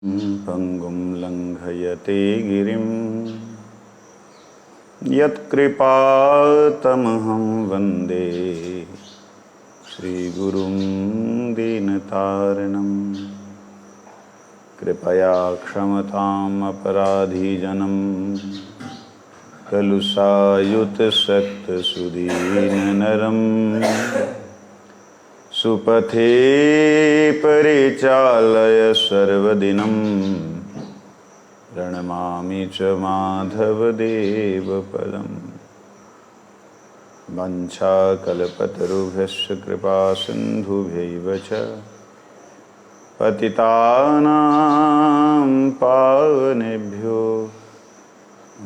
पङ्गुं लङ्घयते गिरिं यत्कृपातमहं वन्दे श्रीगुरुं दीनतारिणं। कृपया क्षमताम् अपराधीजनं कलुषायुतसक्तसुदीननरं सुपथे परिचालय सर्वदिनं प्रणमामि च माधवदेवपदम्। वञ्चाकल्पतरुभ्यश्च कृपासिन्धुभ्यैव च पतितानां पावनेभ्यो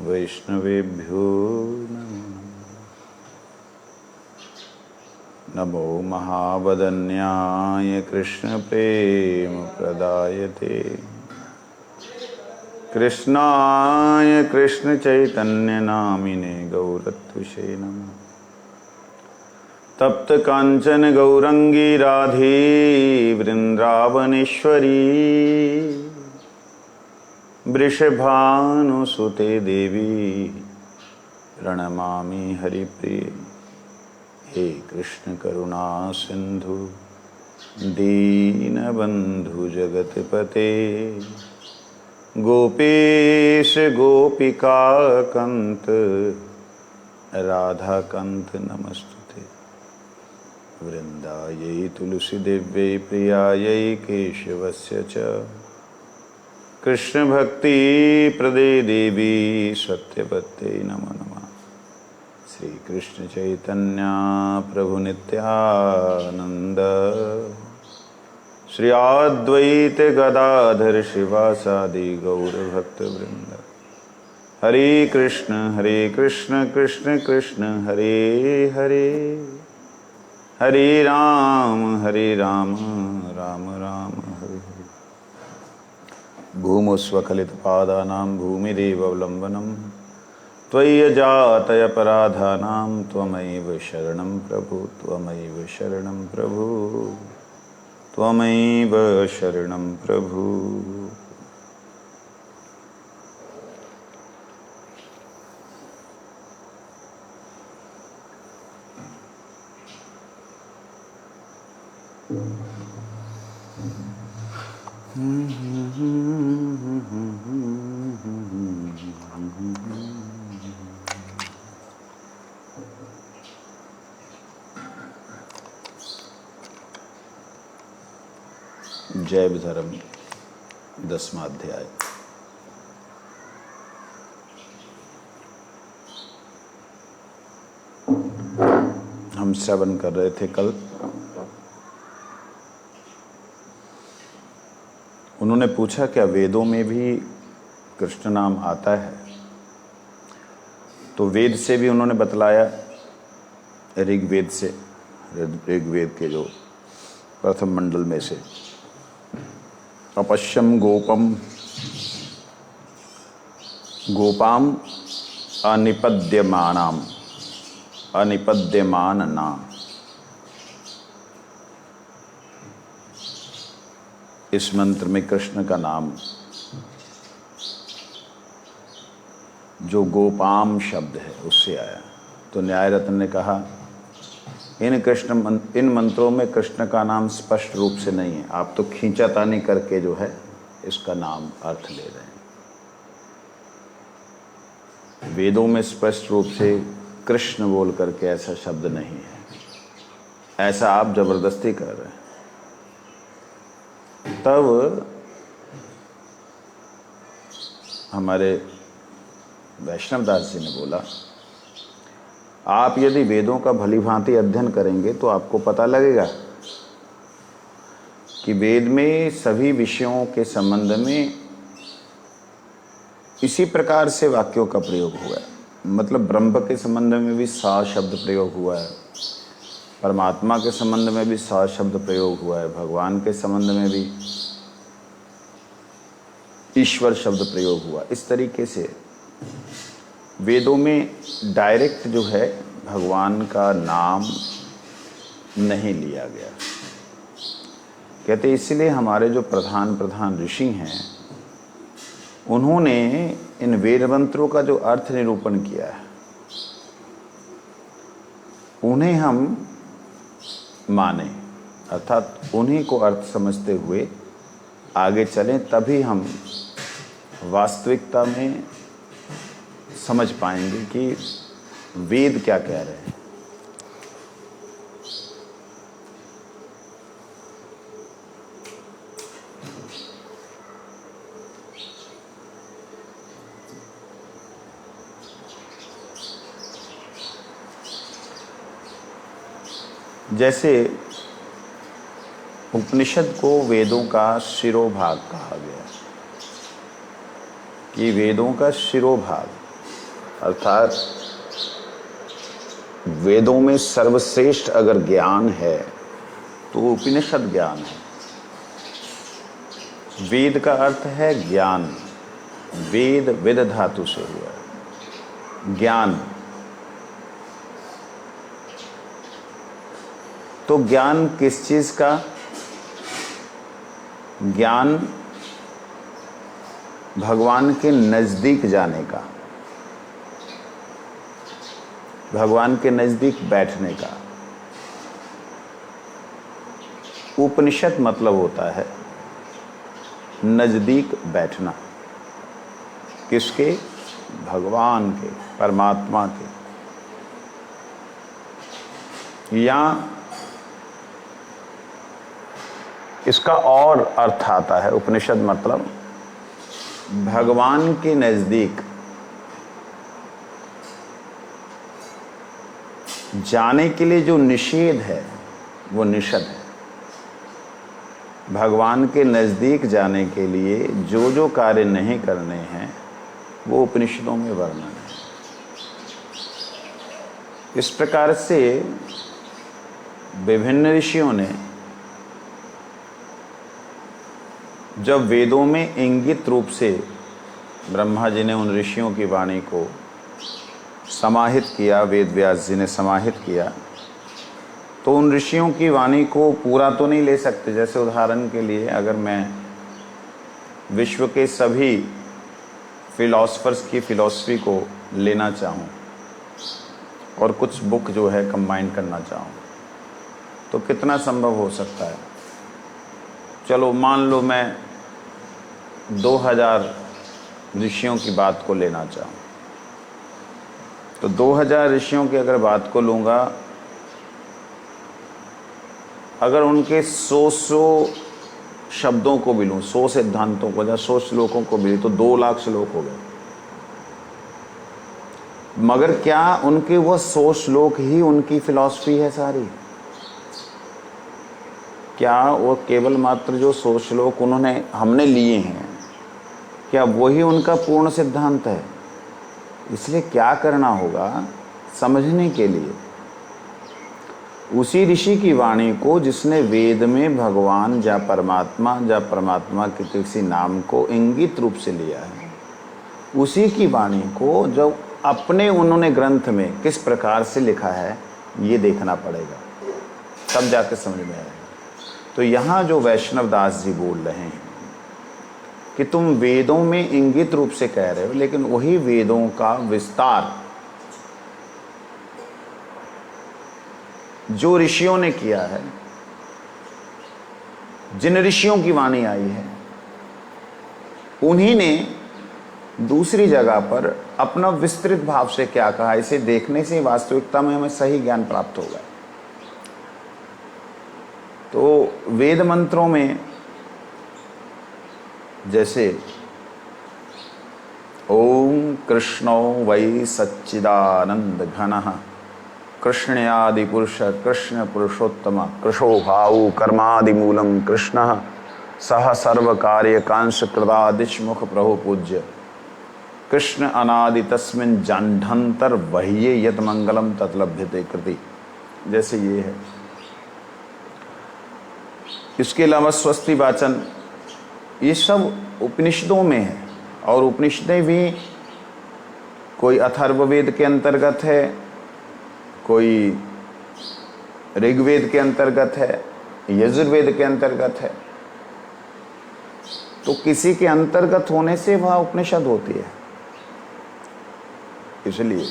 वैष्णवेभ्यो नमो महावदन्याय कृष्णप्रेमप्रदायते कृष्णाय कृष्णचैतन्यनामिने गौरत्विषे नमः। तप्तकाञ्चन गौरंगी राधे वृन्दावनेश्वरी वृषभानुसुते देवी प्रणमामि हरिप्रिये। हे कृष्ण करुणा सिंधु दीनबंधु जगतपते गोपेश गोपिका कंत राधा कंत नमस्तुते। वृंदायै तुलसी दिव्यै प्रियायै केशवस्य च कृष्ण भक्ति प्रदे देवी सत्यवत्यै नमो नमः। श्री कृष्ण चैतन्य प्रभु नित्यानंद श्री अद्वैत गदाधर शिवासादि गौर भक्त वृंद। हरे कृष्ण कृष्ण कृष्ण हरे हरे, हरे राम राम राम हरे हरे। भूमस्वखलितपादानां भूमिदेवावलम्बनम् त्वय्यजातयपराधानां त्वमैव शरणं प्रभु, त्वमैव शरणं प्रभु, त्वमैव शरणं प्रभु। जय धर्म 10वां अध्याय। हम श्रवण कर रहे थे कल। उन्होंने पूछा क्या वेदों में भी कृष्ण नाम आता है? तो वेद से भी उन्होंने बतलाया, ऋग्वेद से, ऋग्वेद के जो प्रथम मंडल में से अपश्यम गोपाम अनिपद्यमानना। इस मंत्र में कृष्ण का नाम जो गोपाम शब्द है उससे आया। तो न्याय रत्न ने कहा इन मंत्रों में कृष्ण का नाम स्पष्ट रूप से नहीं है, आप तो खींचातानी करके जो है इसका नाम अर्थ ले रहे हैं। वेदों में स्पष्ट रूप से कृष्ण बोल करके ऐसा शब्द नहीं है, ऐसा आप जबरदस्ती कर रहे हैं। तब हमारे वैष्णवदास जी ने बोला, आप यदि वेदों का भली भांति अध्ययन करेंगे तो आपको पता लगेगा कि वेद में सभी विषयों के संबंध में इसी प्रकार से वाक्यों का प्रयोग हुआ है। मतलब ब्रह्म के संबंध में भी सा शब्द प्रयोग हुआ है, परमात्मा के संबंध में भी सा शब्द प्रयोग हुआ है, भगवान के संबंध में भी ईश्वर शब्द प्रयोग हुआ। इस तरीके से वेदों में डायरेक्ट जो है भगवान का नाम नहीं लिया गया। कहते इसलिए हमारे जो प्रधान ऋषि हैं उन्होंने इन वेद मंत्रों का जो अर्थ निरूपण किया है उन्हें हम माने, अर्थात उन्हीं को अर्थ समझते हुए आगे चलें, तभी हम वास्तविकता में समझ पाएंगे कि वेद क्या कह रहे हैं। जैसे उपनिषद को वेदों का शिरोभाग कहा गया कि वेदों का शिरोभाग अर्थात वेदों में सर्वश्रेष्ठ अगर ज्ञान है तो उपनिषद ज्ञान है। वेद का अर्थ है ज्ञान, वेद वेद धातु से हुआ है ज्ञान। तो ज्ञान किस चीज का? ज्ञान भगवान के नजदीक जाने का, भगवान के नजदीक बैठने का। उपनिषद मतलब होता है नजदीक बैठना। किसके? भगवान के, परमात्मा के। या इसका और अर्थ आता है, उपनिषद मतलब भगवान के नजदीक जाने के लिए जो निषेध है वो निषद है। भगवान के नजदीक जाने के लिए जो जो कार्य नहीं करने हैं वो उपनिषदों में वर्णन है। इस प्रकार से विभिन्न ऋषियों ने जब वेदों में इंगित रूप से ब्रह्मा जी ने उन ऋषियों की वाणी को समाहित किया, वेद व्यास जी ने समाहित किया, तो उन ऋषियों की वाणी को पूरा तो नहीं ले सकते। जैसे उदाहरण के लिए अगर मैं विश्व के सभी फिलॉसफर्स की फिलॉसफी को लेना चाहूँ और कुछ बुक जो है कंबाइन करना चाहूँ तो कितना संभव हो सकता है? चलो मान लो मैं 2000 ऋषियों की बात को लेना चाहूँ तो 2000 ऋषियों की अगर बात को लूँगा, अगर उनके 100 शब्दों को भी लूँ, 100 सिद्धांतों को या 100 श्लोकों को भी तो 2 लाख श्लोक हो गए। मगर क्या उनके वो 100 श्लोक ही उनकी फिलॉसफी है सारी? क्या वो केवल मात्र जो 100 श्लोक उन्होंने हमने लिए हैं, क्या वही उनका पूर्ण सिद्धांत है? इसलिए क्या करना होगा समझने के लिए, उसी ऋषि की वाणी को जिसने वेद में भगवान या परमात्मा के किसी नाम को इंगित रूप से लिया है, उसी की वाणी को जब अपने उन्होंने ग्रंथ में किस प्रकार से लिखा है ये देखना पड़ेगा, तब जाके समझ में आएगा। तो यहाँ जो वैष्णव दास जी बोल रहे हैं कि तुम वेदों में इंगित रूप से कह रहे हो, लेकिन वही वेदों का विस्तार जो ऋषियों ने किया है, जिन ऋषियों की वाणी आई है, उन्हीं ने दूसरी जगह पर अपना विस्तृत भाव से क्या कहा, इसे देखने से वास्तविकता में हमें सही ज्ञान प्राप्त होगा। तो वेद मंत्रों में जैसे ओम कृष्णो वै सच्चिदानंद घनः कृष्णयादि पुरुष कृष्ण पुरुषोत्तम कृशो भाऊ कर्मादि मूलम कृष्णः सह सर्व कार्य कांश कृदादिशमुख प्रभु पूज्य कृष्ण अनादि तस्मिन् जांढंतर वह्ये यत मंगलम तत्लभ्यते कृति। जैसे ये है। इसके अलावा स्वस्ति वाचन, ये सब उपनिषदों में है। और उपनिषदें भी कोई अथर्ववेद के अंतर्गत है, कोई ऋग्वेद के अंतर्गत है, यजुर्वेद के अंतर्गत है। तो किसी के अंतर्गत होने से वह उपनिषद होती है। इसलिए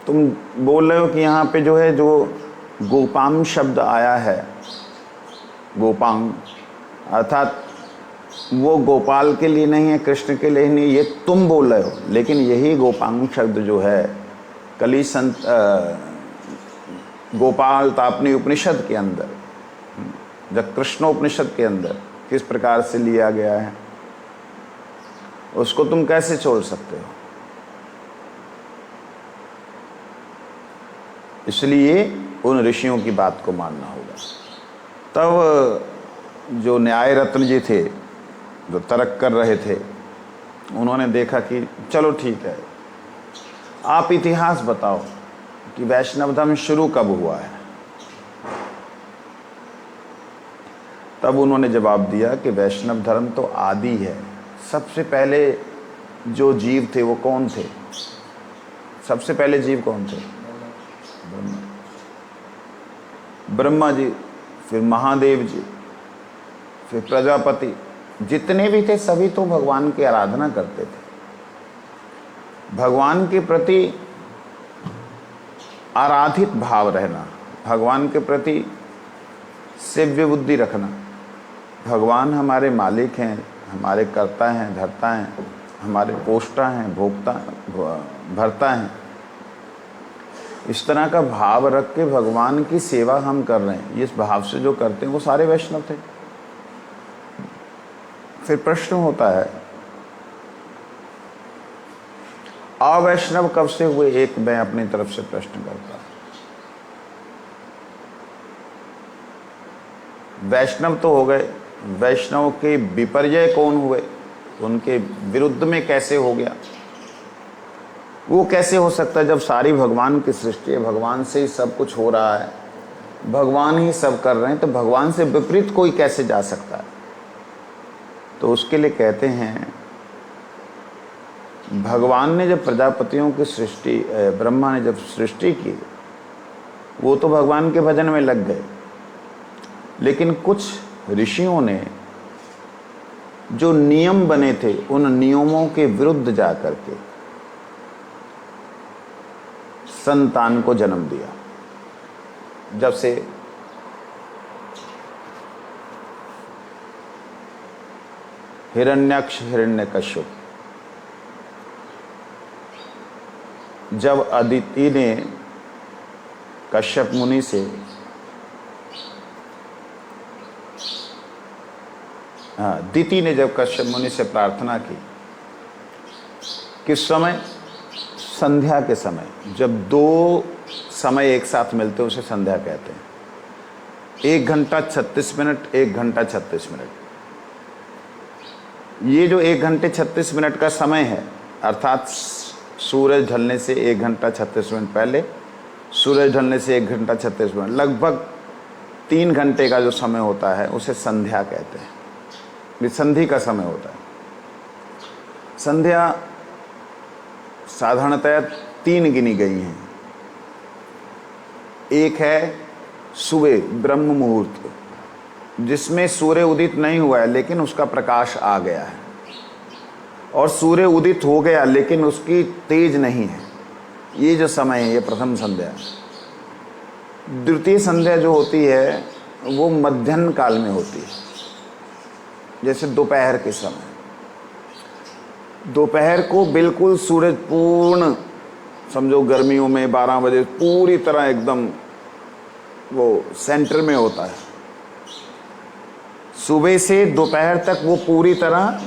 तुम बोल रहे हो कि यहाँ पे जो है, जो गोपांग शब्द आया है, गोपांग अर्थात वो गोपाल के लिए नहीं है, कृष्ण के लिए नहीं, ये तुम बोल रहे हो। लेकिन यही गोपांग शब्द जो है कली संत गोपाल तापनी उपनिषद के अंदर, जब कृष्णोपनिषद के अंदर किस प्रकार से लिया गया है, उसको तुम कैसे छोड़ सकते हो? इसलिए उन ऋषियों की बात को मानना होगा। तब जो न्याय रत्न जी थे, जो तर्क कर रहे थे, उन्होंने देखा कि चलो ठीक है, आप इतिहास बताओ कि वैष्णव धर्म शुरू कब हुआ है। तब उन्होंने जवाब दिया कि वैष्णव धर्म तो आदि है। सबसे पहले जो जीव थे वो कौन थे? सबसे पहले जीव कौन थे? ब्रह्मा जी, फिर महादेव जी, फिर प्रजापति, जितने भी थे सभी तो भगवान की आराधना करते थे। भगवान के प्रति आराधित भाव रहना, भगवान के प्रति सेव्य बुद्धि रखना। भगवान हमारे मालिक हैं, हमारे कर्ता हैं, धर्ता हैं, हमारे पोषता हैं, भोक्ता भरता हैं। इस तरह का भाव रख के भगवान की सेवा हम कर रहे हैं, इस भाव से जो करते हैं वो सारे वैष्णव थे। फिर प्रश्न होता है, अवैष्णव कब से हुए? एक मैं अपनी तरफ से प्रश्न करता हूं। वैष्णव तो हो गए, वैष्णव के विपर्य कौन हुए? उनके विरुद्ध में कैसे हो गया? वो कैसे हो सकता है जब सारी भगवान की सृष्टि है, भगवान से ही सब कुछ हो रहा है, भगवान ही सब कर रहे हैं, तो भगवान से विपरीत कोई कैसे जा सकता है? तो उसके लिए कहते हैं, भगवान ने जब प्रजापतियों की सृष्टि, ब्रह्मा ने जब सृष्टि की, वो तो भगवान के भजन में लग गए। लेकिन कुछ ऋषियों ने जो नियम बने थे, उन नियमों के विरुद्ध जाकर के संतान को जन्म दिया। जब से हिरण्यक्ष, हिरण्यकश्यप, जब अदिति ने कश्यप मुनि से दिति ने जब कश्यप मुनि से प्रार्थना की, किस समय? संध्या के समय। जब दो समय एक साथ मिलते उसे संध्या कहते हैं। 1 घंटा 36 मिनट, 1 घंटा 36 मिनट। ये जो 1 घंटे 36 मिनट का समय है, अर्थात सूरज ढलने से 1 घंटा 36 मिनट पहले, सूरज ढलने से 1 घंटा 36 मिनट, लगभग 3 घंटे का जो समय होता है उसे संध्या कहते हैं। ये संधि का समय होता है। संध्या साधारणतः 3 गिनी गई हैं। एक है सुबह ब्रह्म मुहूर्त, जिसमें सूर्य उदित नहीं हुआ है लेकिन उसका प्रकाश आ गया है, और सूर्य उदित हो गया लेकिन उसकी तेज नहीं है। ये जो समय है, ये प्रथम संध्या है। द्वितीय संध्या जो होती है वो मध्याह्न काल में होती है, जैसे दोपहर के समय। दोपहर को बिल्कुल सूरज पूर्ण, समझो गर्मियों में 12 बजे पूरी तरह एकदम वो सेंटर में होता है। सुबह से दोपहर तक वो पूरी तरह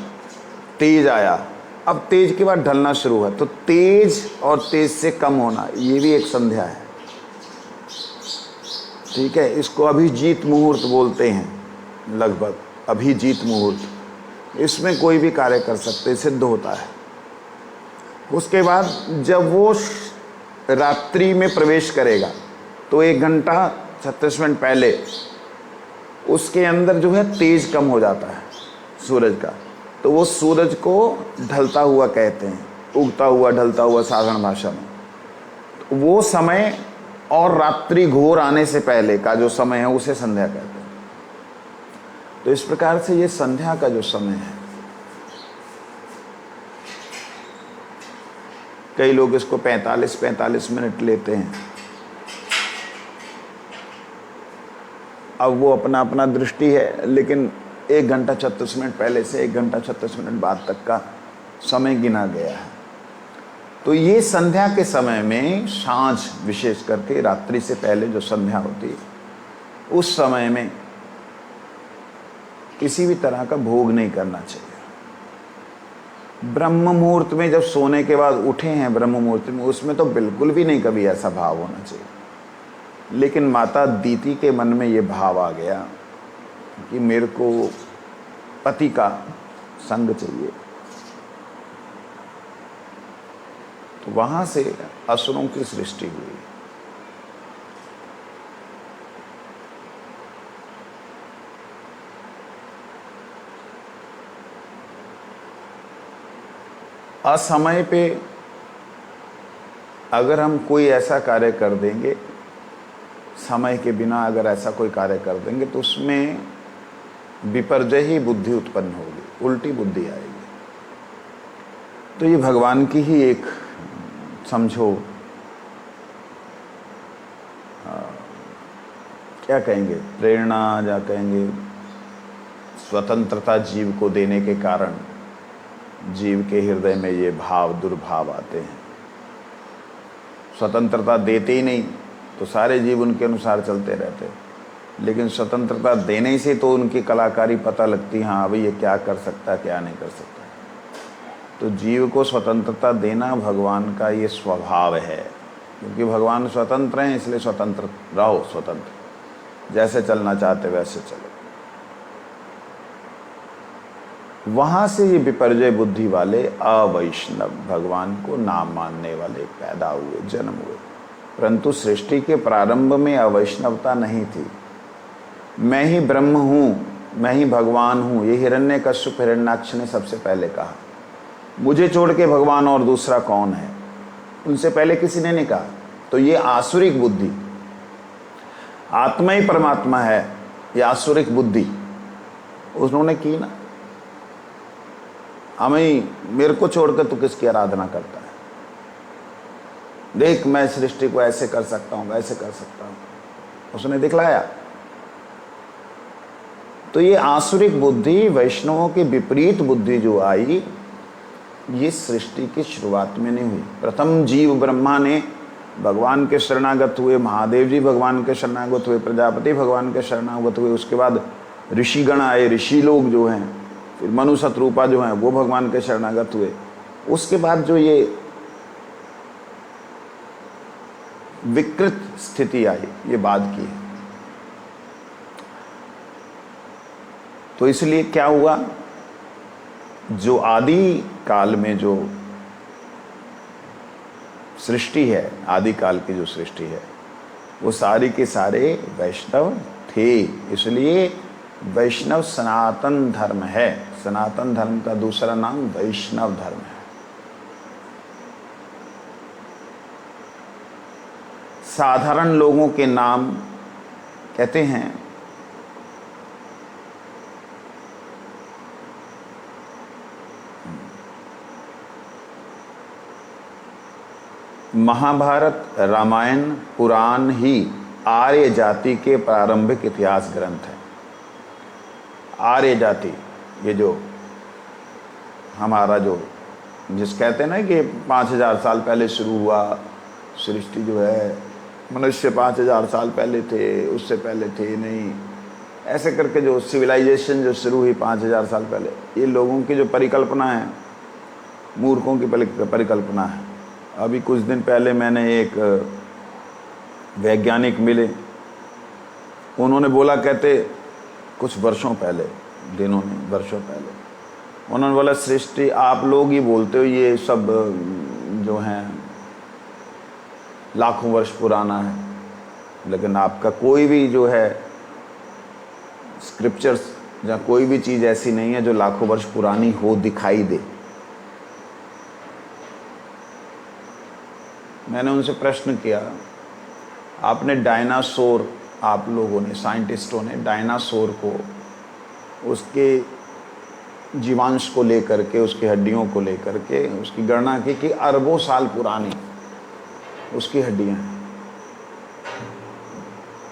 तेज आया, अब तेज के बाद ढलना शुरू हुआ, तो तेज और तेज से कम होना, ये भी एक संध्या है। ठीक है, इसको अभिजीत मुहूर्त बोलते हैं, लगभग अभिजीत मुहूर्त। इसमें कोई भी कार्य कर सकते, सिद्ध होता है। उसके बाद जब वो रात्रि में प्रवेश करेगा तो 1 घंटा 36 मिनट पहले उसके अंदर जो है तेज कम हो जाता है सूरज का, तो वो सूरज को ढलता हुआ कहते हैं, उगता हुआ, ढलता हुआ साधारण भाषा में। तो वो समय और रात्रि घोर आने से पहले का जो समय है उसे संध्या कहते हैं। तो इस प्रकार से ये संध्या का जो समय है, कई लोग इसको 45 मिनट लेते हैं। अब वो अपना अपना दृष्टि है, लेकिन 1 घंटा 36 मिनट पहले से 1 घंटा 36 मिनट बाद तक का समय गिना गया है। तो ये संध्या के समय में, सांझ विशेष करके रात्रि से पहले जो संध्या होती है, उस समय में किसी भी तरह का भोग नहीं करना चाहिए। ब्रह्म मुहूर्त में जब सोने के बाद उठे हैं ब्रह्म मुहूर्त में, उसमें तो बिल्कुल भी नहीं कभी ऐसा भाव होना चाहिए। लेकिन माता दीति के मन में ये भाव आ गया कि मेरे को पति का संग चाहिए, तो वहां से असुरों की सृष्टि हुई। असमय पे अगर हम कोई ऐसा कार्य कर देंगे, समय के बिना अगर ऐसा कोई कार्य कर देंगे, तो उसमें विपर्जय ही बुद्धि उत्पन्न होगी, उल्टी बुद्धि आएगी। तो ये भगवान की ही एक, समझो क्या कहेंगे, प्रेरणा या कहेंगे स्वतंत्रता जीव को देने के कारण जीव के हृदय में ये भाव, दुर्भाव आते हैं। स्वतंत्रता देते ही नहीं तो सारे जीव उनके अनुसार चलते रहते, लेकिन स्वतंत्रता देने से तो उनकी कलाकारी पता लगती, हाँ अभी ये क्या कर सकता है, क्या नहीं कर सकता। तो जीव को स्वतंत्रता देना भगवान का ये स्वभाव है, क्योंकि भगवान स्वतंत्र हैं, इसलिए स्वतंत्र रहो, स्वतंत्र जैसे चलना चाहते वैसे चलो। वहां से ये विपर्जय बुद्धि वाले अवैष्णव, भगवान को ना मानने वाले पैदा हुए, जन्म हुए। परंतु सृष्टि के प्रारंभ में अवैष्णवता नहीं थी। मैं ही ब्रह्म हूँ, मैं ही भगवान हूँ, ये हिरण्यकश्यप हिरण्याक्ष ने सबसे पहले कहा। मुझे छोड़ के भगवान और दूसरा कौन है, उनसे पहले किसी ने नहीं कहा। तो ये आसुरिक बुद्धि, आत्मा ही परमात्मा है, ये आसुरिक बुद्धि उन्होंने की ना। हमें, मेरे को छोड़कर तू किसकी आराधना करता है, देख मैं सृष्टि को ऐसे कर सकता हूं, वैसे कर सकता हूं, उसने दिखलाया। तो ये आसुरिक बुद्धि, वैष्णवों की विपरीत बुद्धि जो आई, ये सृष्टि की शुरुआत में नहीं हुई। प्रथम जीव ब्रह्मा ने भगवान के शरणागत हुए, महादेव जी भगवान के शरणागत हुए, प्रजापति भगवान के शरणागत हुए, उसके बाद ऋषिगण आए, ऋषि लोग जो हैं, फिर मनु शतरूपा जो हैं वो भगवान के शरणागत हुए। उसके बाद जो ये विकृत स्थिति आई, ये बाद की है। तो इसलिए क्या हुआ, जो आदि काल में जो सृष्टि है, आदि काल की जो सृष्टि है, वो सारी के सारे वैष्णव थे। इसलिए वैष्णव सनातन धर्म है। सनातन धर्म का दूसरा नाम वैष्णव धर्म है। साधारण लोगों के नाम कहते हैं महाभारत, रामायण, पुराण ही आर्य जाति के प्रारंभिक इतिहास ग्रंथ है। आर्य जाति, ये जो हमारा जो जिस कहते हैं ना कि 5000 साल पहले शुरू हुआ सृष्टि, जो है मनुष्य 5000 साल पहले थे, उससे पहले थे नहीं, ऐसे करके जो सिविलाइजेशन जो शुरू हुई 5000 साल पहले, ये लोगों की जो परिकल्पना है, मूर्खों की परिकल्पना है। अभी कुछ दिन पहले मैंने एक वैज्ञानिक मिले, उन्होंने बोला, कहते कुछ वर्षों पहले, दिनों में, वर्षों पहले, उन्होंने बोला सृष्टि आप लोग ही बोलते हो ये सब जो हैं लाखों वर्ष पुराना है, लेकिन आपका कोई भी जो है स्क्रिप्चर्स या कोई भी चीज़ ऐसी नहीं है जो लाखों वर्ष पुरानी हो, दिखाई दे। मैंने उनसे प्रश्न किया, आपने डायनासोर, आप लोगों ने, साइंटिस्टों ने डायनासोर को उसके जीवांश को लेकर के, उसकी हड्डियों को लेकर के उसकी गणना की कि अरबों साल पुरानी उसकी हड्डियां हैं।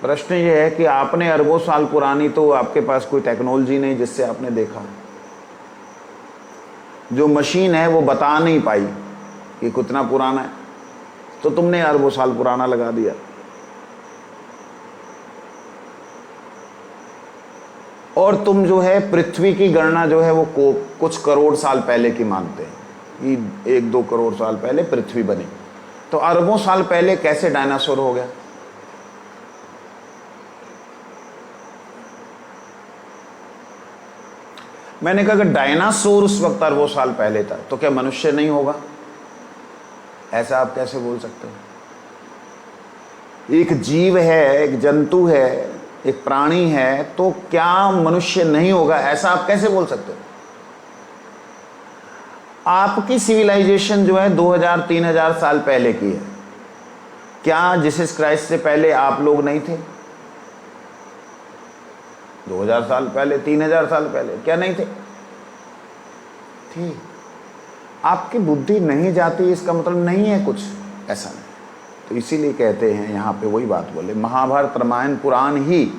प्रश्न ये है कि आपने अरबों साल पुरानी, तो आपके पास कोई टेक्नोलॉजी नहीं जिससे आपने देखा। जो मशीन है वो बता नहीं पाई कि कितना पुराना है, तो तुमने अरबों साल पुराना लगा दिया। और तुम जो है पृथ्वी की गणना जो है वो कुछ करोड़ साल पहले की मानते हैं कि 1-2 करोड़ साल पहले पृथ्वी बनी। तो अरबों साल पहले कैसे डायनासोर हो गया? मैंने कहा कि डायनासोर उस वक्त अरबों साल पहले था, तो क्या मनुष्य नहीं होगा? ऐसा आप कैसे बोल सकते हो? एक जीव है, एक जंतु है, एक प्राणी है, तो क्या मनुष्य नहीं होगा? ऐसा आप कैसे बोल सकते हो? आपकी सिविलाइजेशन जो है 2000-3000 साल पहले की है। क्या जीसस क्राइस्ट से पहले आप लोग नहीं थे? 2000 साल पहले, 3000 साल पहले क्या नहीं थे? थी। आपकी बुद्धि नहीं जाती इसका मतलब नहीं है कुछ, ऐसा नहीं। तो इसीलिए कहते हैं यहाँ पे वही बात बोले, महाभारत रामायण पुराण ही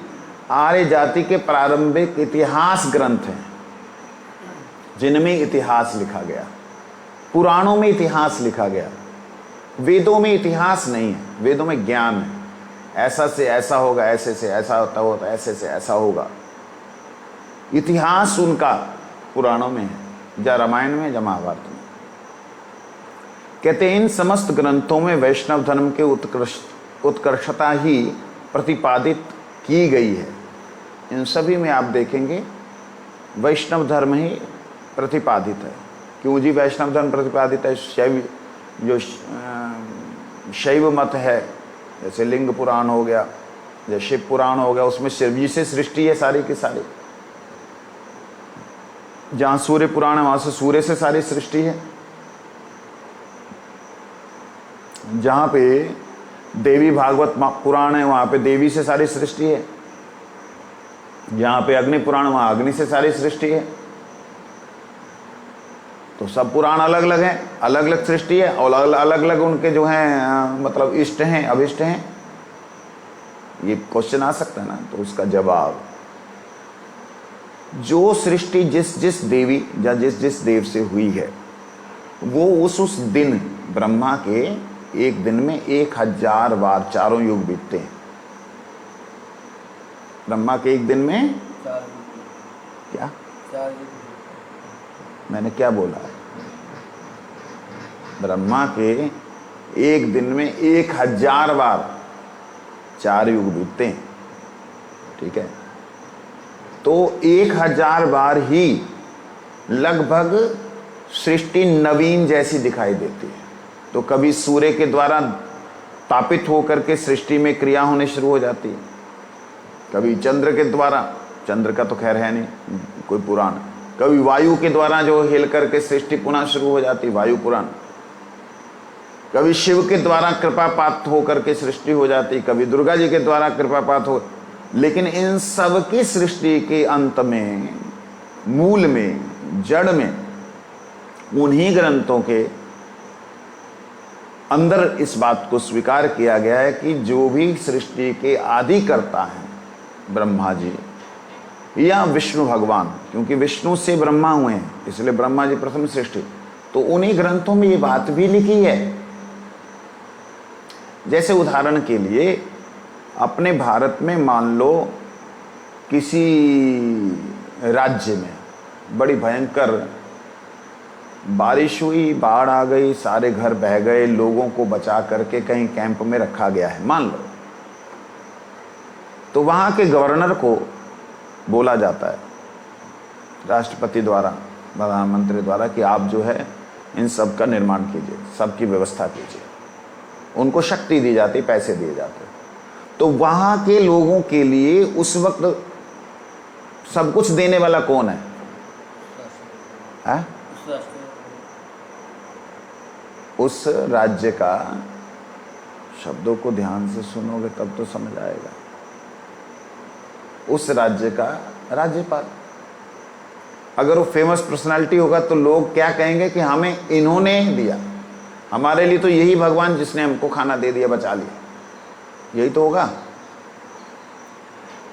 आर्य जाति के प्रारंभिक इतिहास ग्रंथ हैं जिनमें इतिहास लिखा गया। पुराणों में इतिहास लिखा गया, वेदों में इतिहास नहीं है, वेदों में ज्ञान है। ऐसा से ऐसा होगा, ऐसे से ऐसा होता, ऐसे से ऐसा होगा। इतिहास उनका पुराणों में है, या रामायण में या महाभारत में। कहते हैं इन समस्त ग्रंथों में वैष्णव धर्म के उत्कर्षता ही प्रतिपादित की गई है। इन सभी में आप देखेंगे वैष्णव धर्म ही प्रतिपादित है। क्यों जी वैष्णव धर्म प्रतिपादित है? जो शैव मत है, जैसे लिंग पुराण हो गया, जैसे शिव पुराण हो गया, उसमें शिव जी से सृष्टि है सारी की सारी। जहाँ सूर्य पुराण है वहाँ से सूर्य से सारी सृष्टि है। जहाँ पे देवी भागवत पुराण है वहाँ पे देवी से सारी सृष्टि है। जहाँ पे अग्नि पुराण वहाँ अग्नि से सारी सृष्टि है। तो सब पुराण अलग अलग हैं, अलग अलग सृष्टि है, और अलग अलग उनके जो हैं मतलब इष्ट हैं, अभिष्ट हैं। ये क्वेश्चन आ सकता है ना, तो उसका जवाब, जो सृष्टि जिस जिस देवी या जिस जिस देव से हुई है, वो उस दिन ब्रह्मा के एक दिन में 1000 बार चारों युग बीतते हैं। ब्रह्मा के एक दिन में क्या, मैंने क्या बोला है? ब्रह्मा के एक दिन में 1000 बार 4 युग बीतते हैं। ठीक है, तो 1000 बार ही लगभग सृष्टि नवीन जैसी दिखाई देती है। तो कभी सूर्य के द्वारा तापित होकर के सृष्टि में क्रिया होने शुरू हो जाती है, कभी चंद्र के द्वारा, चंद्र का तो खैर है नहीं कोई पुराण, कभी वायु के द्वारा जो हिल करके सृष्टि पुनः शुरू हो जाती, वायु पुराण, कभी शिव के द्वारा कृपापात होकर के सृष्टि हो जाती, कभी दुर्गा जी के द्वारा कृपापात हो। लेकिन इन सब की सृष्टि के अंत में, मूल में, जड़ में, उन्हीं ग्रंथों के अंदर इस बात को स्वीकार किया गया है कि जो भी सृष्टि के आदि करता है ब्रह्मा जी या विष्णु भगवान, क्योंकि विष्णु से ब्रह्मा हुए हैं इसलिए ब्रह्मा जी प्रथम सृष्टि, तो उन्हीं ग्रंथों में ये बात भी लिखी है। जैसे उदाहरण के लिए अपने भारत में मान लो किसी राज्य में बड़ी भयंकर बारिश हुई, बाढ़ आ गई, सारे घर बह गए, लोगों को बचा करके कहीं कैंप में रखा गया है मान लो, तो वहाँ के गवर्नर को बोला जाता है राष्ट्रपति द्वारा, प्रधानमंत्री द्वारा कि आप जो है इन सब का निर्माण कीजिए, सबकी व्यवस्था कीजिए। उनको शक्ति दी जाती, पैसे दिए जाते। तो वहाँ के लोगों के लिए उस वक्त सब कुछ देने वाला कौन है? उस राज्य का, शब्दों को ध्यान से सुनोगे तब तो समझ आएगा, उस राज्य का राज्यपाल। अगर वो फेमस पर्सनालिटी होगा तो लोग क्या कहेंगे कि हमें इन्होंने दिया, हमारे लिए तो यही भगवान जिसने हमको खाना दे दिया, बचा लिया, यही तो होगा।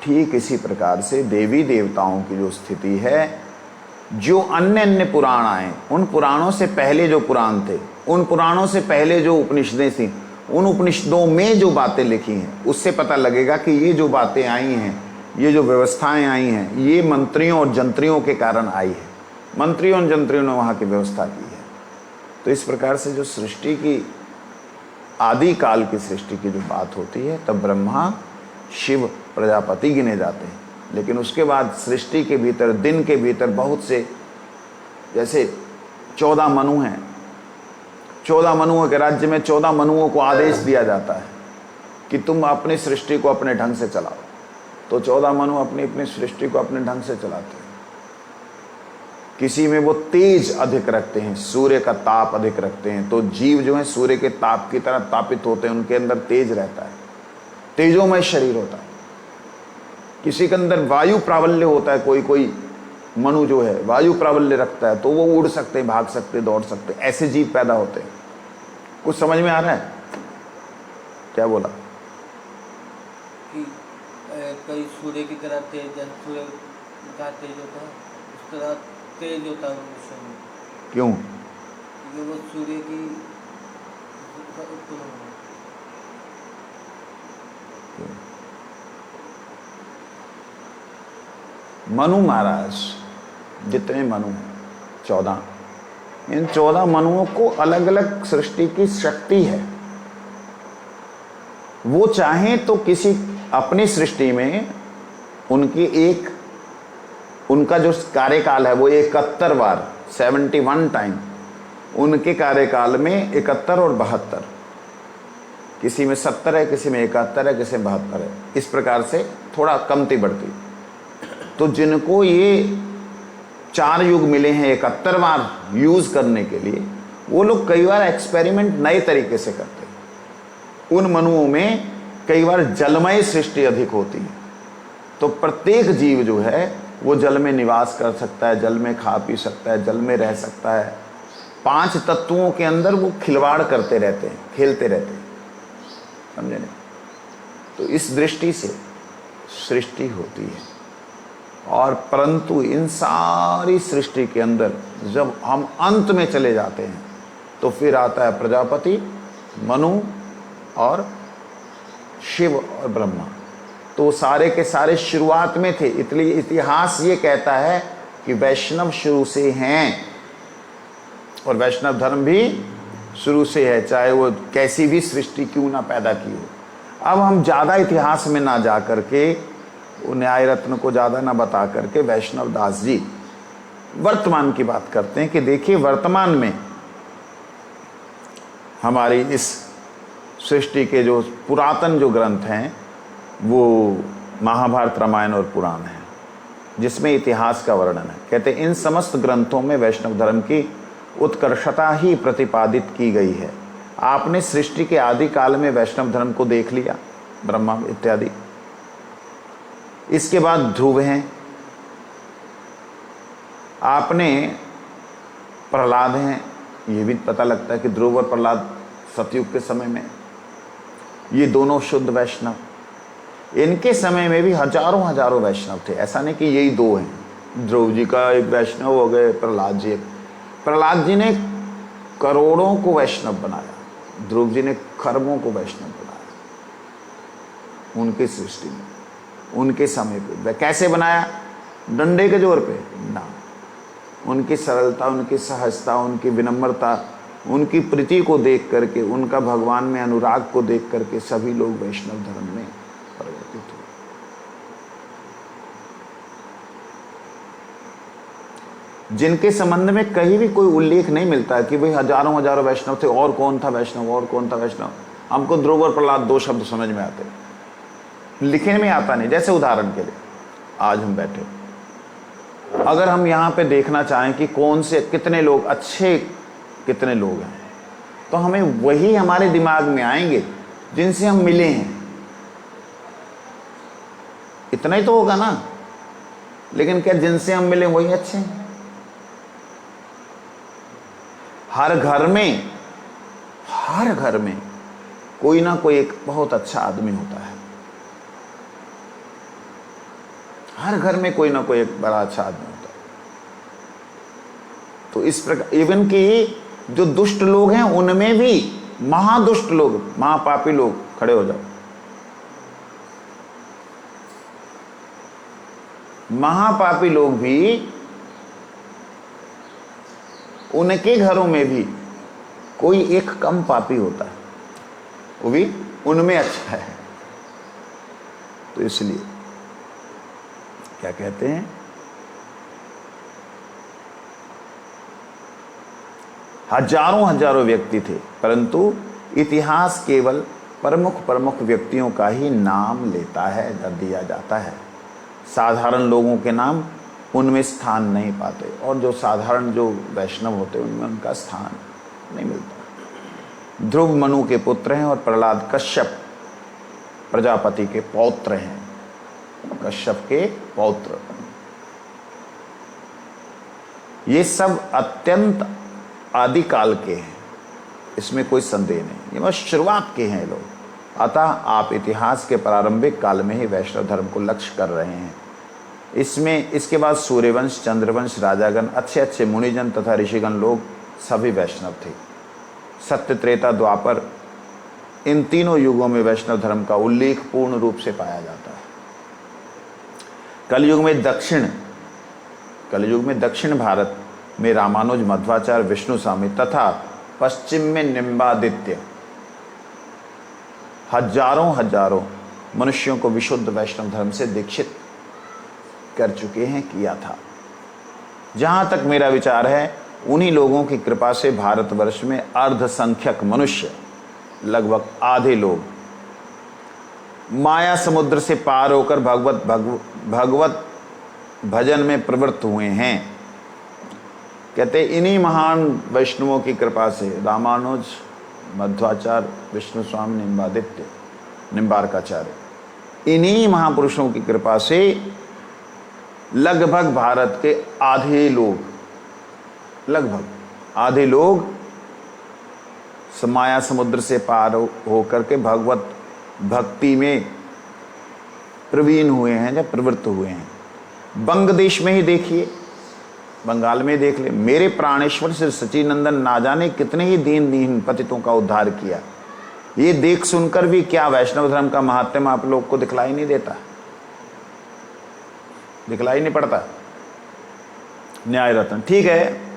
ठीक इसी प्रकार से देवी देवताओं की जो स्थिति है, जो अन्य अन्य पुराण आए, उन पुराणों से पहले जो पुराण थे, उन पुराणों से पहले जो उपनिषदें थी, उन उपनिषदों में जो बातें लिखी हैं, उससे पता लगेगा कि ये जो बातें आई हैं, ये जो व्यवस्थाएं आई हैं, ये मंत्रियों और जंत्रियों के कारण आई है। मंत्रियों और जंत्रियों ने वहाँ की व्यवस्था की है। तो इस प्रकार से जो सृष्टि की, आदि काल की सृष्टि की जो बात होती है, तब ब्रह्मा, शिव, प्रजापति गिने जाते हैं। लेकिन उसके बाद सृष्टि के भीतर, दिन के भीतर बहुत से, जैसे 14 मनु हैं, 14 मनुओं के राज्य में 14 मनुओं को आदेश दिया जाता है कि तुम अपनी सृष्टि को अपने ढंग से चलाओ। तो 14 मनु अपनी अपनी सृष्टि को अपने ढंग से चलाते हैं। किसी में वो तेज अधिक रखते हैं, सूर्य का ताप अधिक रखते हैं, तो जीव जो है सूर्य के ताप की तरह तापित होते हैं, उनके अंदर तेज रहता है, तेजोमय शरीर होता है। किसी के अंदर वायु प्राबल्य होता है, कोई कोई मनु जो है वायु प्राबल्य रखता है, तो वो उड़ सकते हैं, भाग सकते हैं, दौड़ सकते हैं, ऐसे जीव पैदा होते हैं। कुछ समझ में आ रहा है? क्या बोला? कि कई सूर्य की तरह तेज, सूर्य का तेज होता है, उस तरह तेज होता है मनुष्य में। क्यों? क्योंकि वो सूर्य की मनु महाराज जितने मनु हैं 14, इन 14 मनुओं को अलग अलग सृष्टि की शक्ति है। वो चाहें तो किसी अपनी सृष्टि में उनकी एक, उनका जो कार्यकाल है वो 71 बार, 71 टाइम, उनके कार्यकाल में 71 और 72, किसी में 70 है, किसी में 71 है, किसी में 72 है, इस प्रकार से थोड़ा कमती बढ़ती। तो जिनको ये 4 युग मिले हैं 71 बार यूज करने के लिए, वो लोग कई बार एक्सपेरिमेंट नए तरीके से करते हैं। उन मनुओं में कई बार जलमय सृष्टि अधिक होती है, तो प्रत्येक जीव जो है वो जल में निवास कर सकता है, जल में खा पी सकता है, जल में रह सकता है। 5 तत्वों के अंदर वो खिलवाड़ करते रहते हैं, खेलते रहते हैं, समझे नहीं? तो इस दृष्टि से सृष्टि होती है। और परंतु इन सारी सृष्टि के अंदर जब हम अंत में चले जाते हैं तो फिर आता है प्रजापति, मनु और शिव और ब्रह्मा। तो सारे के सारे शुरुआत में थे, इसलिए इतिहास ये कहता है कि वैष्णव शुरू से हैं और वैष्णव धर्म भी शुरू से है, चाहे वो कैसी भी सृष्टि क्यों ना पैदा की हो। अब हम ज़्यादा इतिहास में ना जा करके, वो न्याय रत्न को ज़्यादा ना बता करके, वैष्णव दास जी वर्तमान की बात करते हैं कि देखिए वर्तमान में हमारी इस सृष्टि के जो पुरातन जो ग्रंथ हैं वो महाभारत, रामायण और पुराण है, जिसमें इतिहास का वर्णन है। कहते इन समस्त ग्रंथों में वैष्णव धर्म की उत्कर्षता ही प्रतिपादित की गई है। आपने सृष्टि के आदि काल में वैष्णव धर्म को देख लिया, ब्रह्मा इत्यादि। इसके बाद ध्रुव हैं, आपने प्रहलाद हैं, ये भी पता लगता है कि ध्रुव और प्रहलाद सतयुग के समय में, ये दोनों शुद्ध वैष्णव। इनके समय में भी हजारों हजारों वैष्णव थे, ऐसा नहीं कि यही 2 हैं। ध्रुव जी का एक वैष्णव हो गए, प्रहलाद जी एक। प्रहलाद जी ने करोड़ों को वैष्णव बनाया, ध्रुव जी ने खरबों को वैष्णव बनाया उनकी सृष्टि में, उनके समय पे। कैसे बनाया? डंडे के जोर पे ना, उनकी सरलता, उनकी सहजता, उनकी विनम्रता, उनकी प्रीति को देख करके, उनका भगवान में अनुराग को देख करके सभी लोग वैष्णव धर्म में परिवर्तित हुए। जिनके संबंध में कहीं भी कोई उल्लेख नहीं मिलता कि भाई हजारों हजारों वैष्णव थे, और कौन था वैष्णव, और कौन था वैष्णव। हमको ध्रुव और प्रहलाद 2 शब्द समझ में आते, लिखने में आता नहीं। जैसे उदाहरण के लिए आज हम बैठे, अगर हम यहाँ पे देखना चाहें कि कौन से कितने लोग अच्छे, कितने लोग हैं, तो हमें वही हमारे दिमाग में आएंगे जिनसे हम मिले हैं। इतना ही तो होगा ना। लेकिन क्या जिनसे हम मिले वही अच्छे हैं? हर घर में कोई ना कोई एक बहुत अच्छा आदमी होता है। हर घर में कोई ना कोई एक बड़ा अच्छा आदमी होता है। तो इस प्रकार इवन कि जो दुष्ट लोग हैं उनमें भी महादुष्ट लोग, महापापी लोग, खड़े हो जाओ, महापापी लोग भी, उनके घरों में भी कोई एक कम पापी होता है, वो भी उनमें अच्छा है। तो इसलिए क्या कहते हैं, हजारों व्यक्ति थे, परंतु इतिहास केवल प्रमुख व्यक्तियों का ही नाम लेता है, दिया जाता है। साधारण लोगों के नाम उनमें स्थान नहीं पाते, और जो साधारण जो वैष्णव होते हैं उनमें उनका स्थान नहीं मिलता। ध्रुव मनु के पुत्र हैं और प्रहलाद कश्यप प्रजापति के पौत्र हैं, कश्यप के पौत्र। ये सब अत्यंत आदिकाल के हैं, इसमें कोई संदेह नहीं, ये बस शुरुआत के हैं लोग। अतः आप इतिहास के प्रारंभिक काल में ही वैष्णव धर्म को लक्ष्य कर रहे हैं। इसके बाद सूर्यवंश, चंद्रवंश, राजागण, अच्छे मुनिजन तथा ऋषिगण लोग सभी वैष्णव थे। सत्य, त्रेता, द्वापर, इन तीनों युगों में वैष्णव धर्म का उल्लेख पूर्ण रूप से पाया जाता है। कलयुग में दक्षिण भारत में रामानुज, मध्वाचार्य, विष्णु स्वामी तथा पश्चिम में निम्बादित्य हजारों मनुष्यों को विशुद्ध वैष्णव धर्म से दीक्षित कर चुके हैं, किया था। जहां तक मेरा विचार है, उन्हीं लोगों की कृपा से भारतवर्ष में अर्धसंख्यक मनुष्य, लगभग आधे लोग माया समुद्र से पार होकर भगवत भजन में प्रवृत्त हुए हैं। कहते इन्हीं महान वैष्णवों की कृपा से, रामानुज, मध्वाचार्य, विष्णु स्वामी, निम्बार्काचार्य, इन्हीं महापुरुषों की कृपा से लगभग भारत के आधे लोग माया समुद्र से पार होकर के भगवत भक्ति में प्रवीण हुए हैं या प्रवृत्त हुए हैं। बंग देश में ही देखिए, बंगाल में देख ले, मेरे प्राणेश्वर श्री सच्चिदानंद ना जाने कितने ही दीन पतितों का उद्धार किया। ये देख सुनकर भी क्या वैष्णव धर्म का महात्म्य आप लोग को दिखलाई नहीं देता, दिखलाई नहीं पड़ता। न्याय रत्न ठीक है,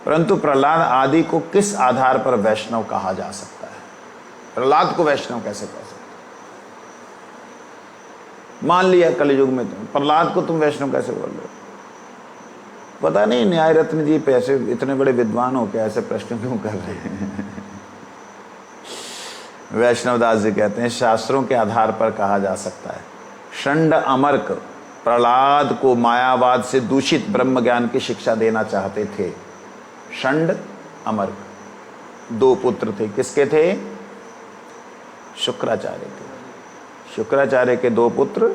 परंतु प्रहलाद आदि को किस आधार पर वैष्णव कहा जा सकता है? प्रहलाद को वैष्णव कैसे कह सकते? मान लिया कलयुग में तुम प्रहलाद को तुम वैष्णव कैसे बोल रहे हो? पता नहीं न्याय रत्न जी पैसे इतने बड़े विद्वान हो के ऐसे प्रश्न क्यों कर रहे हैं? वैष्णवदास जी कहते हैं शास्त्रों के आधार पर कहा जा सकता है। षंड अमर्क प्रहलाद को मायावाद से दूषित ब्रह्म ज्ञान की शिक्षा देना चाहते थे। षंड अमर्क दो पुत्र थे, किसके थे? शुक्राचार्य के। शुक्राचार्य के दो पुत्र,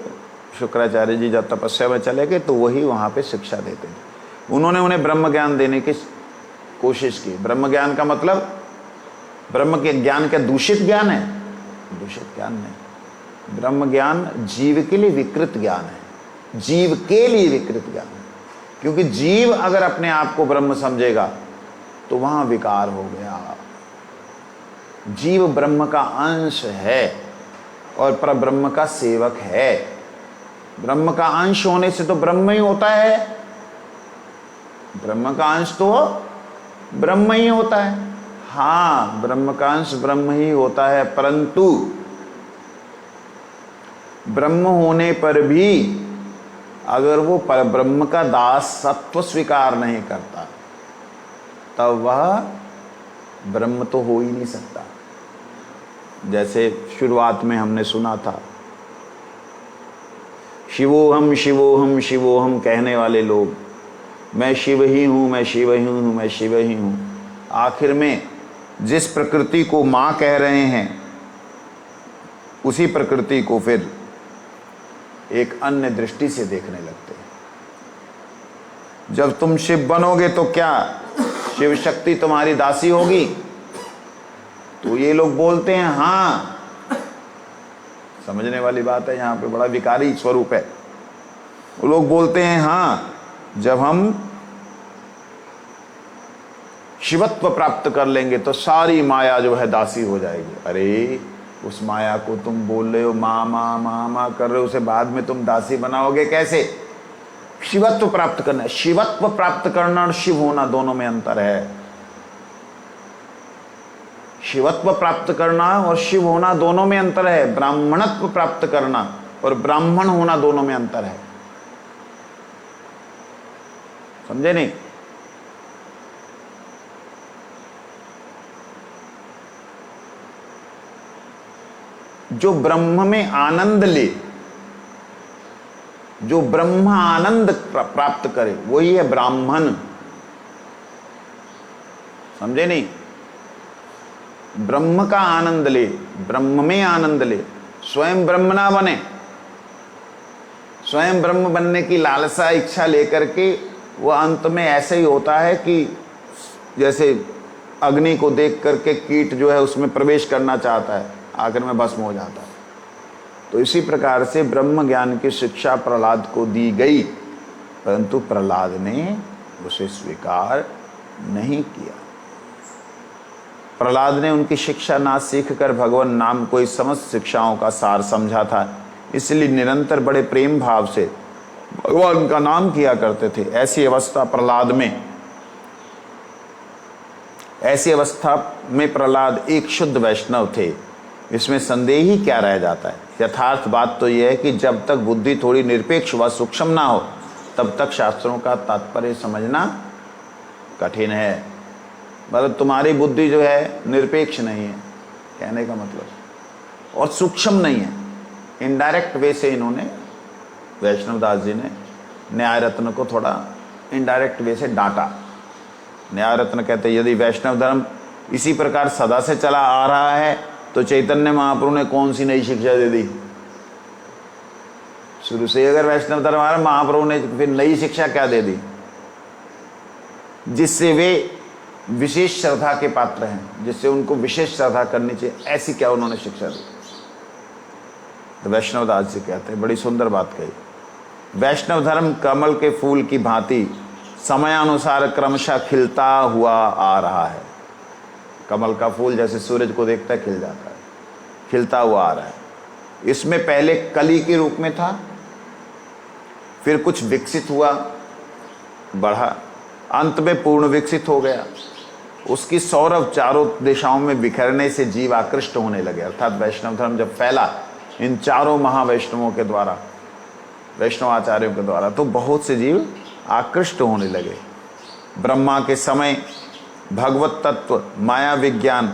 शुक्राचार्य जी जब तपस्या में चले गए तो वही वहाँ पे शिक्षा देते थे। उन्होंने उन्हें ब्रह्म ज्ञान देने की कोशिश की। ब्रह्म ज्ञान का मतलब, ब्रह्म के ज्ञान क्या दूषित ज्ञान है? दूषित ज्ञान नहीं। ब्रह्म ज्ञान जीव के लिए विकृत ज्ञान है, जीव के लिए विकृत ज्ञान है। क्योंकि जीव अगर अपने आप को ब्रह्म समझेगा तो वहाँ विकार हो गया। जीव ब्रह्म का अंश है और परब्रह्म का सेवक है। ब्रह्म का अंश होने से तो ब्रह्म ही होता है, ब्रह्म का अंश तो ब्रह्म ही होता है। हाँ, ब्रह्म का अंश ब्रह्म ही होता है, परंतु ब्रह्म होने पर भी अगर वो परब्रह्म का दास सत्व स्वीकार नहीं करता तब वह ब्रह्म तो हो ही नहीं सकता। जैसे शुरुआत में हमने सुना था, शिवोहम शिवोहम शिवोहम कहने वाले लोग, मैं शिव ही हूँ, मैं शिव ही हूँ, मैं शिव ही हूँ। आखिर में जिस प्रकृति को माँ कह रहे हैं उसी प्रकृति को फिर एक अन्य दृष्टि से देखने लगते हैं। जब तुम शिव बनोगे तो क्या शिव शक्ति तुम्हारी दासी होगी? तो ये लोग बोलते हैं हाँ। समझने वाली बात है, यहाँ पे बड़ा विकारी स्वरूप है। वो लोग बोलते हैं हाँ, जब हम शिवत्व प्राप्त कर लेंगे तो सारी माया जो है दासी हो जाएगी। अरे उस माया को तुम बोल रहे हो माँ माँ माँ माँ कर रहे हो, उसे बाद में तुम दासी बनाओगे कैसे? शिवत्व प्राप्त करना है। शिवत्व प्राप्त करना और शिव होना दोनों में अंतर है। शिवत्व प्राप्त करना और शिव होना दोनों में अंतर है। ब्राह्मणत्व प्राप्त करना और ब्राह्मण होना दोनों में अंतर है। समझे नहीं? जो ब्रह्म में आनंद ले, जो ब्रह्म आनंद प्राप्त करे, वही है ब्राह्मण। समझे नहीं? ब्रह्म का आनंद ले, ब्रह्म में आनंद ले, स्वयं ब्रह्म ना बने। स्वयं ब्रह्म बनने की लालसा इच्छा लेकर के वो अंत में ऐसे ही होता है कि जैसे अग्नि को देख करके कीट जो है उसमें प्रवेश करना चाहता है, आखिर में भस्म हो जाता है। तो इसी प्रकार से ब्रह्म ज्ञान की शिक्षा प्रहलाद को दी गई, परंतु प्रहलाद ने उसे स्वीकार नहीं किया। प्रहलाद ने उनकी शिक्षा ना सीख कर भगवान नाम को इस समस्त शिक्षाओं का सार समझा था, इसलिए निरंतर बड़े प्रेम भाव से भगवान का नाम किया करते थे। ऐसी अवस्था में प्रहलाद एक शुद्ध वैष्णव थे, इसमें संदेह ही क्या रह जाता है। यथार्थ बात तो यह है कि जब तक बुद्धि थोड़ी निरपेक्ष व सूक्ष्म ना हो, तब तक शास्त्रों का तात्पर्य समझना कठिन है। मतलब तुम्हारी बुद्धि जो है निरपेक्ष नहीं है, कहने का मतलब, और सूक्ष्म नहीं है। इनडायरेक्ट वे से इन्होंने, वैष्णव दास जी ने न्याय रत्न को थोड़ा इनडायरेक्ट वे से डांटा। न्याय रत्न कहते यदि वैष्णव धर्म इसी प्रकार सदा से चला आ रहा है तो चैतन्य महाप्रभु ने कौन सी नई शिक्षा दे दी? शुरू से अगर वैष्णव धर्म आ रहा, महाप्रभु ने फिर नई शिक्षा क्या दे दी जिससे वे विशेष श्रद्धा के पात्र हैं, जिससे उनको विशेष श्रद्धा करनी चाहिए? ऐसी क्या उन्होंने शिक्षा दी? तो वैष्णव दास जी कहते हैं, बड़ी सुंदर बात कही, वैष्णव धर्म कमल के फूल की भांति समयानुसार क्रमशः खिलता हुआ आ रहा है। कमल का फूल जैसे सूरज को देखता है खिल जाता है, खिलता हुआ आ रहा है। इसमें पहले कली के रूप में था, फिर कुछ विकसित हुआ, बढ़ा, अंत में पूर्ण विकसित हो गया। उसकी सौरभ चारों दिशाओं में बिखरने से जीव आकृष्ट होने लगे। अर्थात वैष्णव धर्म जब फैला इन चारों महावैष्णवों के द्वारा, वैष्णव आचार्यों के द्वारा, तो बहुत से जीव आकृष्ट होने लगे। ब्रह्मा के समय भगवत तत्व, माया विज्ञान,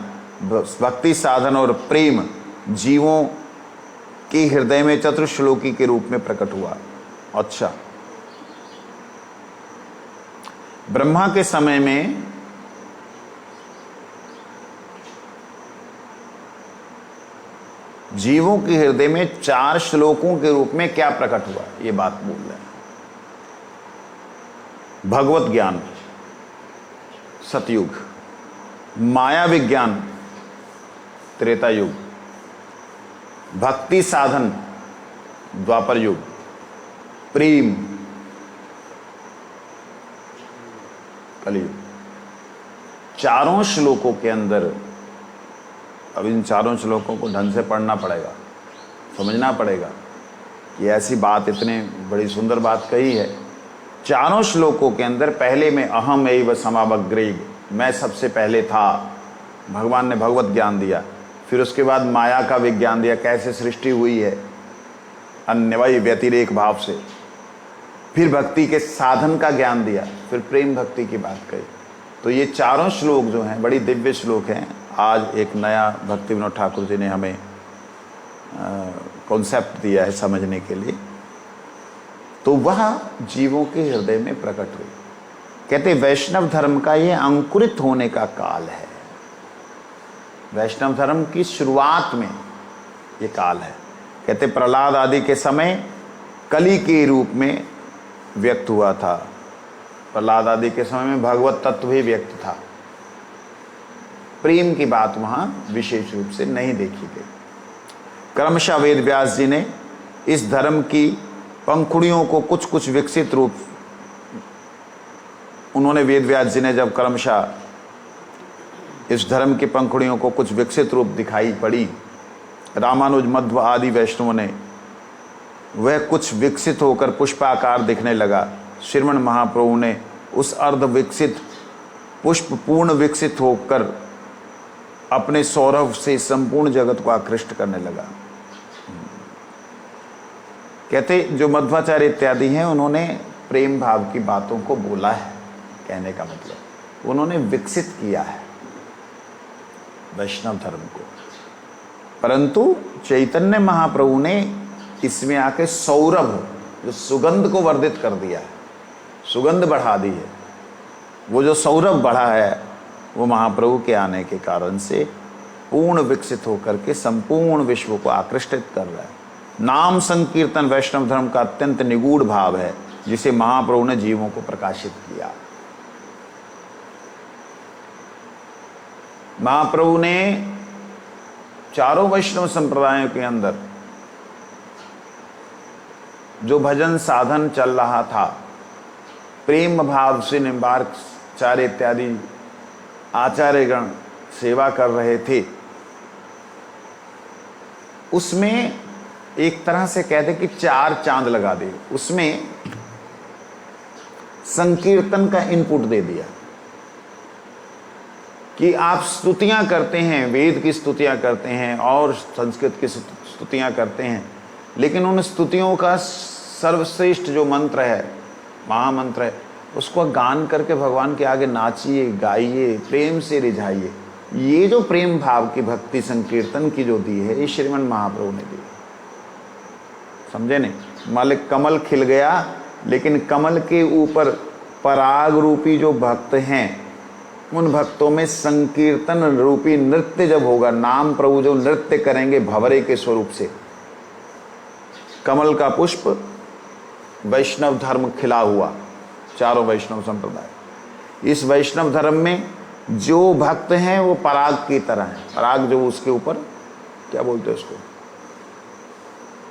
भक्ति साधन और प्रेम जीवों के हृदय में चतुर्श्लोकी के रूप में प्रकट हुआ। अच्छा, ब्रह्मा के समय में जीवों के हृदय में 4 श्लोकों के रूप में क्या प्रकट हुआ, ये बात बोल रहे हैं। भगवत ज्ञान सतयुग, माया विज्ञान त्रेता युग, भक्ति साधन द्वापर युग, प्रेम कलयुग। चारों श्लोकों के अंदर, अब इन चारों श्लोकों को ढंग से पढ़ना पड़ेगा, समझना पड़ेगा कि ऐसी बात, इतने बड़ी सुंदर बात कही है। चारों श्लोकों के अंदर पहले में अहम एव समावग्रे, मैं सबसे पहले था, भगवान ने भगवत ज्ञान दिया। फिर उसके बाद माया का विज्ञान दिया, कैसे सृष्टि हुई है अन्वय व्यतिरेक भाव से। फिर भक्ति के साधन का ज्ञान दिया, फिर प्रेम भक्ति की बात कही। तो ये चारों श्लोक जो हैं बड़ी दिव्य श्लोक हैं। आज एक नया भक्ति विनोद ठाकुर जी ने हमें कॉन्सेप्ट दिया है समझने के लिए, तो वह जीवों के हृदय में प्रकट हुई। कहते वैष्णव धर्म का ये अंकुरित होने का काल है, वैष्णव धर्म की शुरुआत में ये काल है। कहते प्रहलाद आदि के समय कली के रूप में व्यक्त हुआ था, प्रहलाद आदि के समय में भगवत तत्व भी व्यक्त था। प्रेम की बात वहां विशेष रूप से नहीं देखी गई। क्रमशः वेद व्यास जी ने इस धर्म की पंखुड़ियों को कुछ कुछ विकसित रूप, उन्होंने वेद व्यास जी ने जब क्रमशः इस धर्म की पंखुड़ियों को कुछ विकसित रूप दिखाई पड़ी, रामानुज मध्व आदि वैष्णवों ने वह कुछ विकसित होकर पुष्पाकार दिखने लगा। श्रीमन महाप्रभु ने उस अर्ध विकसित पुष्प पूर्ण विकसित होकर अपने सौरभ से संपूर्ण जगत को आकृष्ट करने लगा। कहते जो मध्वाचार्य इत्यादि हैं उन्होंने प्रेम भाव की बातों को बोला है, कहने का मतलब उन्होंने विकसित किया है वैष्णव धर्म को, परंतु चैतन्य महाप्रभु ने इसमें आके सौरभ जो सुगंध को वर्धित कर दिया है, सुगंध बढ़ा दी है। वो जो सौरभ बढ़ा है वो महाप्रभु के आने के कारण से पूर्ण विकसित होकर के संपूर्ण विश्व को आकृष्टित कर रहा है। नाम संकीर्तन वैष्णव धर्म का अत्यंत निगूढ़ भाव है जिसे महाप्रभु ने जीवों को प्रकाशित किया। महाप्रभु ने चारों वैष्णव संप्रदायों के अंदर जो भजन साधन चल रहा था, प्रेम भाव से निम्बार्चार्य इत्यादि आचार्यगण सेवा कर रहे थे, उसमें एक तरह से कहते कि चार चांद लगा दे। उसमें संकीर्तन का इनपुट दे दिया कि आप स्तुतियां करते हैं, वेद की स्तुतियां करते हैं और संस्कृत की स्तुतियां करते हैं, लेकिन उन स्तुतियों का सर्वश्रेष्ठ जो मंत्र है, महामंत्र है, उसको गान करके भगवान के आगे नाचिए, गाइए, प्रेम से रिझाइए। ये जो प्रेम भाव की भक्ति संकीर्तन की जो दी है, ये श्रीमन महाप्रभु ने दी। समझे नहीं? मालिक कमल खिल गया, लेकिन कमल के ऊपर पराग रूपी जो भक्त हैं, उन भक्तों में संकीर्तन रूपी नृत्य जब होगा, नाम प्रभु जो नृत्य करेंगे भंवरे के स्वरूप से, कमल का पुष्प वैष्णव धर्म खिला हुआ, चारों वैष्णव संप्रदाय, इस वैष्णव धर्म में जो भक्त हैं वो पराग की तरह हैं। पराग जो उसके ऊपर क्या बोलते हैं उसको,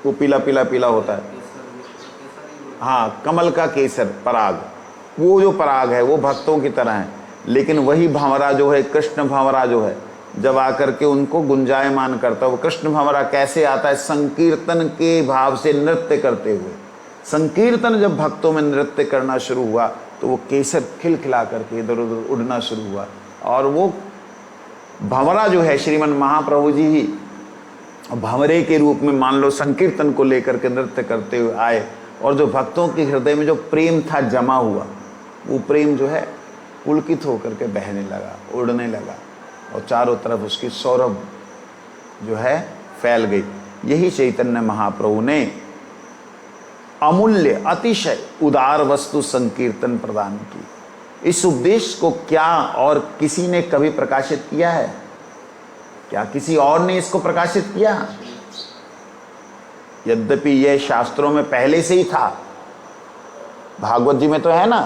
वो पीला पीला पीला होता है, हाँ, कमल का केसर पराग, वो जो पराग है वो भक्तों की तरह है। लेकिन वही भंवरा जो है, कृष्ण भंवरा जो है, जब आकर के उनको गुंजायमान करता है, वो कृष्ण भंवरा कैसे आता है? संकीर्तन के भाव से नृत्य करते हुए। संकीर्तन जब भक्तों में नृत्य करना शुरू हुआ तो वो केसर खिलखिला करके इधर उधर उड़ना शुरू हुआ, और वो भंवरा जो है श्रीमन महाप्रभु जी ही भंवरे के रूप में मान लो संकीर्तन को लेकर के नृत्य करते हुए आए, और जो भक्तों के हृदय में जो प्रेम था जमा हुआ, वो प्रेम जो है पुलकित होकर के बहने लगा, उड़ने लगा, और चारों तरफ उसकी सौरभ जो है फैल गई। यही चैतन्य महाप्रभु ने अमूल्य अतिशय उदार वस्तु संकीर्तन प्रदान की। इस उपदेश को क्या और किसी ने कभी प्रकाशित किया है? क्या किसी और ने इसको प्रकाशित किया? यद्यपि यह शास्त्रों में पहले से ही था, भागवत जी में तो है ना,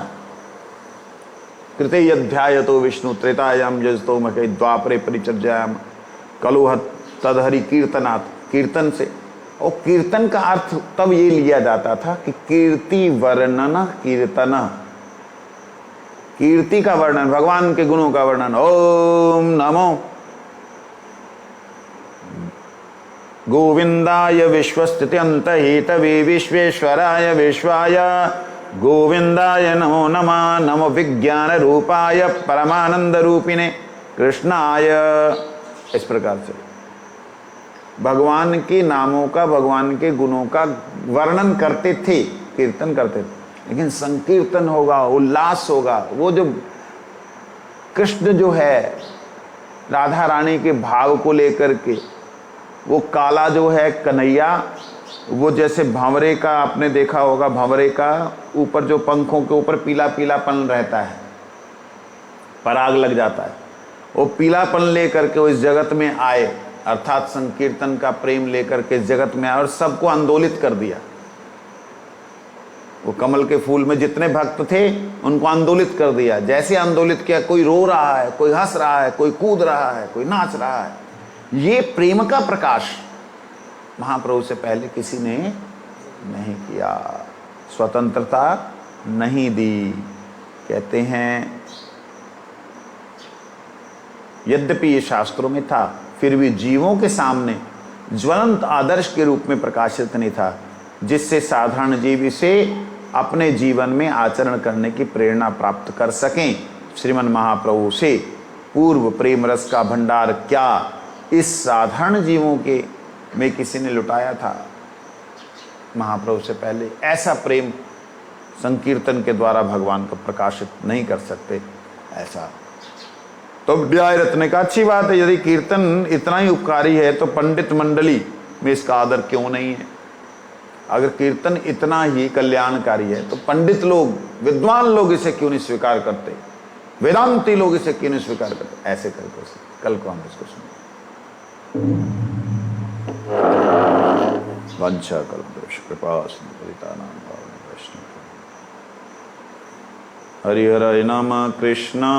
कृते यध्यायतो विष्णु त्रेतायाम यजतो मके द्वापरे परिचर्यायाम कलुह तदहरि कीर्तनात्, कीर्तन से। और कीर्तन का अर्थ तब ये लिया जाता था कि कीर्ति वर्णन कीर्तन, कीर्ति का वर्णन, भगवान के गुणों का वर्णन। ओम नमो गोविंदाय विश्वस्थित्यंत हेतवे विश्वेश्वराय विश्वाय गोविंदाय नमो नमः। नमो विज्ञान रूपाय परमानंद रूपिणे कृष्णाय। इस प्रकार से भगवान के नामों का, भगवान के गुणों का वर्णन करते थे, कीर्तन करते थे। लेकिन संकीर्तन होगा, उल्लास होगा, वो जो कृष्ण जो है राधा रानी के भाव को लेकर के, वो काला जो है कन्हैया, वो जैसे भंवरे का आपने देखा होगा, भंवरे का ऊपर जो पंखों के ऊपर पीला पीलापन रहता है, पराग लग जाता है, वो पीलापन लेकर के वो इस जगत में आए, अर्थात संकीर्तन का प्रेम लेकर के इस जगत में आए और सबको आंदोलित कर दिया। वो कमल के फूल में जितने भक्त थे उनको आंदोलित कर दिया। जैसे आंदोलित किया, कोई रो रहा है, कोई हंस रहा है, कोई कूद रहा है, कोई नाच रहा है। ये प्रेम का प्रकाश महाप्रभु से पहले किसी ने नहीं किया। स्वतंत्रता नहीं दी। कहते हैं यद्यपि ये शास्त्रों में था, फिर भी जीवों के सामने ज्वलंत आदर्श के रूप में प्रकाशित नहीं था, जिससे साधारण जीव इसे अपने जीवन में आचरण करने की प्रेरणा प्राप्त कर सकें। श्रीमन महाप्रभु से पूर्व प्रेम रस का भंडार क्या इस साधारण जीवों के में किसी ने लुटाया था? महाप्रभु से पहले ऐसा प्रेम संकीर्तन के द्वारा भगवान को प्रकाशित नहीं कर सकते। ऐसा तो न्याय रत्न का अच्छी बात है। यदि कीर्तन इतना ही उपकारी है तो पंडित मंडली में इसका आदर क्यों नहीं है? अगर कीर्तन इतना ही कल्याणकारी है तो पंडित लोग, विद्वान लोग इसे क्यों नहीं स्वीकार करते? वेदांती लोग इसे क्यों नहीं स्वीकार करते? ऐसे करके कल को हम इसको सुने। वंशा कल्पवृक्ष कृपा सिंधुतानां पावने वैष्णव। हरि हर नाम कृष्ण।